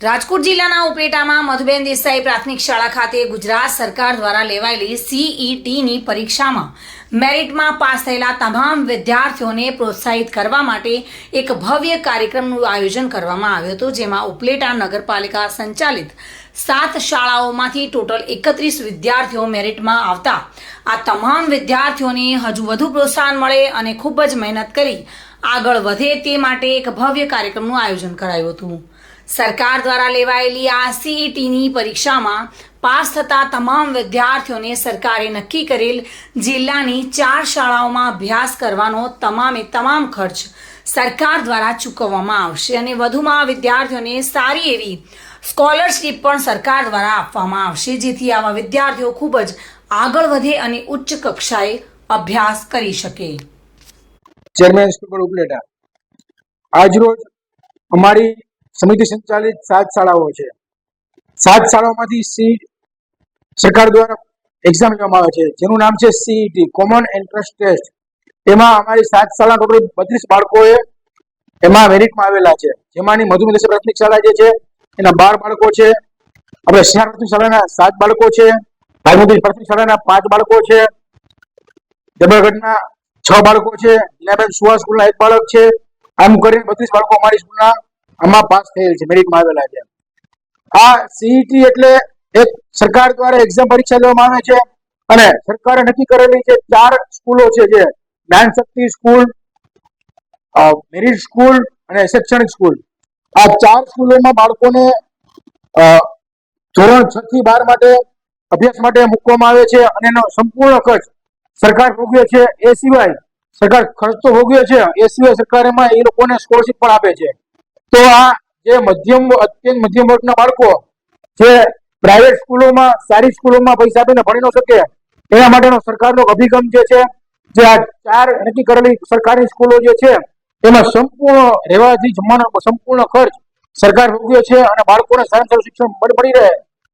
રાજકોટ જિલ્લાના ઉપલેટામાં મધુબેન દેસાઈ પ્રાથમિક શાળા ખાતે ગુજરાત સરકાર દ્વારા લેવાયેલી CETની પરીક્ષામાં મેરિટમાં પાસ થયેલા તમામ વિદ્યાર્થીઓને પ્રોત્સાહિત કરવા માટે એક ભવ્ય કાર્યક્રમનું આયોજન કરવામાં આવ્યું હતું, જેમાં ઉપલેટા નગરપાલિકા સંચાલિત 7 શાળાઓમાંથી ટોટલ 31 વિદ્યાર્થીઓ મેરિટમાં આવતા આ તમામ વિદ્યાર્થીઓને હજુ વધુ પ્રોત્સાહન મળે અને ખૂબ જ મહેનત કરી આગળ વધે તે માટે એક ભવ્ય કાર્યક્રમનું આયોજન કરાયું હતું। સરકાર દ્વારા લેવાયેલી આ CETની પરીક્ષામાં પાસ થતા તમામ વિદ્યાર્થીઓને સરકારે નક્કી કરેલ જિલ્લાની 4 શાળાઓમાં અભ્યાસ કરવાનો તમામ ખર્ચ સરકાર દ્વારા ચૂકવવામાં આવશે અને વધુમાં વિદ્યાર્થીઓને સારી એવી સ્કોલરશિપ પણ સરકાર દ્વારા આપવામાં આવશે, જેથી આવા વિદ્યાર્થીઓ ખૂબ જ આગળ વધે અને ઉચ્ચ કક્ષાએ અભ્યાસ કરી શકે। ચેરમેન સ્કૂલ ઉપલેટા આજરોજ અમારી સમિતિ સંચાલિત 7 શાળાઓ છે। 7 શાળાઓમાંથી સરકાર દ્વારા એક્ઝામ લેવામાં આવે છે, જેનું નામ છે CET કોમન એન્ટ્રન્સ ટેસ્ટ। તેમાં અમારી 7 શાળા ટોટલ 32 બાળકોએ એમાં મેરિટમાં આવેલા છે, જેમાંની મધુબેન દેસાઈ પ્રાથમિક શાળા જે છે એના 12 બાળકો છે, આપણે શિયાળ પ્રાથમિક શાળાના 7 બાળકો છે, ભાઈમતી પ્રાથમિક શાળાના 5 બાળકો છે, જબરગઢના 6 બાળકો છે, લીલાબેન સુવા સ્કૂલના 1 બાળક છે। આમ કરીને 32 બાળકો અમારી સ્કૂલના આમાં પાસ થયેલ છે, મેરિટમાં આવેલા છે। આ CET એટલે એક સરકાર દ્વારા એક્ઝામ પરીક્ષા લેવામાં આવે છે અને સરકારે નક્કી કરેલી છે 4 સ્કૂલો છે, જે જ્ઞાન શક્તિ સ્કૂલ, મેરિટ સ્કૂલ અને શૈક્ષણિક સ્કૂલ। આ 4 સ્કૂલોમાં બાળકોને ધોરણ 6 થી 12 માટે અભ્યાસ માટે મૂકવામાં આવે છે અને એનો સંપૂર્ણ ખર્ચ સરકાર ભોગવે છે। એ સિવાય સરકાર ખર્ચ તો ભોગવે છે, એ સિવાય સરકાર એમાં એ લોકોને સ્કોલરશિપ પણ આપે છે। તો આ જે અત્યંત મધ્યમ વર્ગના બાળકો જે પ્રાઇવેટ સ્કૂલોમાં સારી સ્કૂલોમાં પૈસા આપીને ભણી ન શકે, એના માટેનો સરકારનો અભિગમ જે છે, જે આ 4 નક્કી કરેલી સરકારી સ્કૂલો જે છે એમાં સંપૂર્ણ રહેવાથી જમવાનો સંપૂર્ણ ખર્ચ સરકાર ભોગવે છે અને બાળકોને સારામાં સારું શિક્ષણ મળી રહે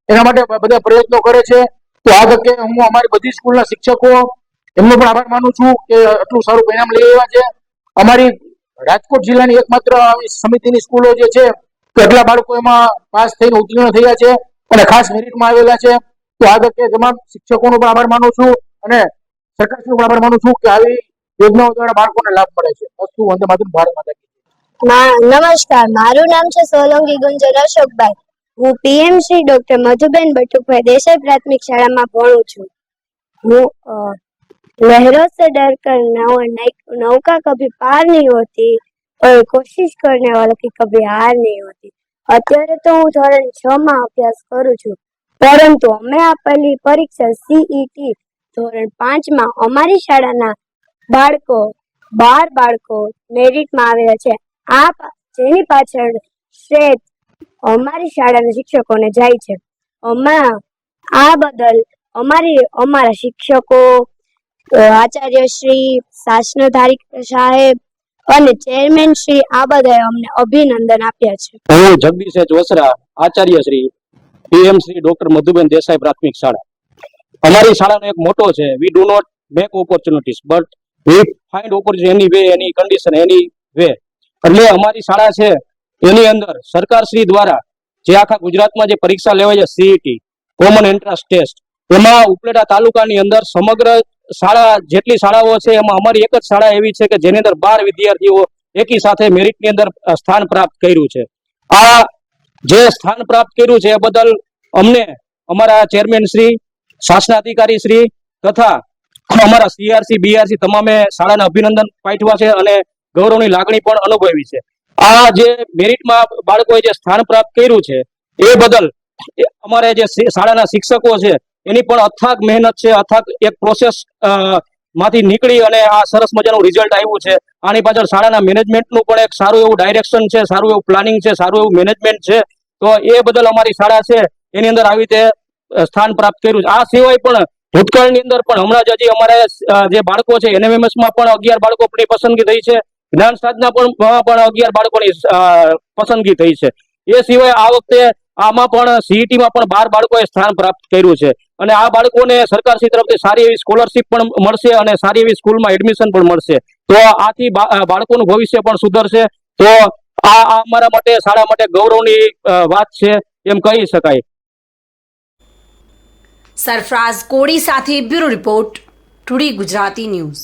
એના માટે બધા પ્રયત્નો કરે છે। તો આ તકે હું અમારી બધી સ્કૂલના શિક્ષકો એમનો પણ આભાર માનું છું કે આટલું સારું પરિણામ લઈ આવ્યા છે। અમારી રાજકોટ જિલ્લાની એકમાત્ર સમિતિની સ્કૂલો જે છે તો એટલા બાળકો એમાં પાસ થઈને ઉત્તીર્ણ થયા છે અને ખાસ મેરિટમાં આવેલા છે। તો આ તકે તમામ શિક્ષકોનો પણ આભાર માનું છું અને સરકારશ્રીનો પણ આભાર માનું છું કે આવી યોજનાઓ દ્વારા બાળકોને લાભ મળે છે। અસ્તુ વંદે માતરમ, ભારત માતા કી જય। નમસ્કાર, મારું નામ છે સોલંકી ગુંજન અશોકભાઈ। હું પીએમશ્રી ડોક્ટર મધુબેન બટુકભાઈ દેસાઈ પ્રાથમિક શાળામાં ભણું છું। હું लहरों से डर कर नौका कभी पार नहीं होती और कोशिश करने वालों की कभी हार नहीं होती। અત્યારે તો હું ધોરણ 6 માં અભ્યાસ કરું છું, પરંતુ અમે આપેલી પરીક્ષા CET ધોરણ 5 માં અમારી શાળાના 12 બાળકો મેરિટમાં આવેલા છે। આ જેની પાછળ શ્રેય અમારી શાળાના શિક્ષકોને જાય છે। આ બદલ અમારા શિક્ષકો, આચાર્ય શ્રી, શાસનધારી સાહેબ અને ચેરમેન શ્રી આ બધાએ અમને અભિનંદન આપ્યા છે। હું જગદીશ જોશરા, આચાર્ય શ્રી, પીએમશ્રી ડોક્ટર મધુબેન દેસાઈ પ્રાથમિક શાળા। અમારી શાળાનો એક મોટો છે, we do not make opportunities but we find opportunity any way, any condition, any way. એટલે અમારી શાળા છે એની અંદર સરકારશ્રી દ્વારા જે આખા ગુજરાતમાં જે પરીક્ષા લેવાય છે CET કોમન એન્ટ્રન્સ ટેસ્ટ, એમાં ઉપલેટા તાલુકાની અંદર સમગ્ર શાળા જેટલી શાળાઓ છે એમાં અમારી એક જ શાળા એવી છે કે જેની અંદર 12 વિદ્યાર્થીઓ એકી સાથે મેરિટની અંદર સ્થાન પ્રાપ્ત કર્યું છે। આ જે સ્થાન પ્રાપ્ત કર્યું છે એ બદલ અમને અમારા ચેરમેન શ્રી, શાસનાધિકારી શ્રી તથા અમારા CRC BRC તમામે શાળાને અભિનંદન પાઠવ્યા છે અને ગૌરવની લાગણી પણ અનુભવી છે। આ જે મેરિટમાં બાળકોએ જે સ્થાન પ્રાપ્ત કર્યું છે એ બદલ અમારે જે શાળાના શિક્ષકો છે એની પણ અથાગ મહેનત છે, અથાગ એક પ્રોસેસ માંથી નીકળી અને આ સરસ મજાનું રિઝલ્ટ આવ્યું છે। આની પાછળ શાળાના મેનેજમેન્ટનું પણ એક સારું એવું ડાયરેક્શન છે, સારું એવું પ્લાનિંગ છે, સારું એવું મેનેજમેન્ટ છે। તો એ બદલ અમારી શાળા છે એની અંદર આવી રીતે સ્થાન પ્રાપ્ત કર્યું છે। આ સિવાય પણ ભૂતકાળની અંદર પણ હમણાં જ હજી અમારે જે બાળકો છે NMMS-માં પણ 11 બાળકોની પસંદગી થઈ છે, જ્ઞાન સાધના પણ 11 બાળકોની પસંદગી થઈ છે। એ સિવાય આ વખતે આમાં પણ CET-માં પણ 12 બાળકોએ સ્થાન પ્રાપ્ત કર્યું છે અને આ બાળકોને સરકારશ્રી તરફથી સારી એવી સ્કોલરશિપ પણ મળશે અને સારી એવી સ્કૂલમાં એડમિશન પણ મળશે। તો આથી બાળકોનું ભવિષ્ય પણ સુધરશે। તો આ અમારા માટે શાળા માટે ગૌરવની વાત છે એમ કહી શકાય. સરફરાઝ કોડી સાથે bureau report, today Gujarati news.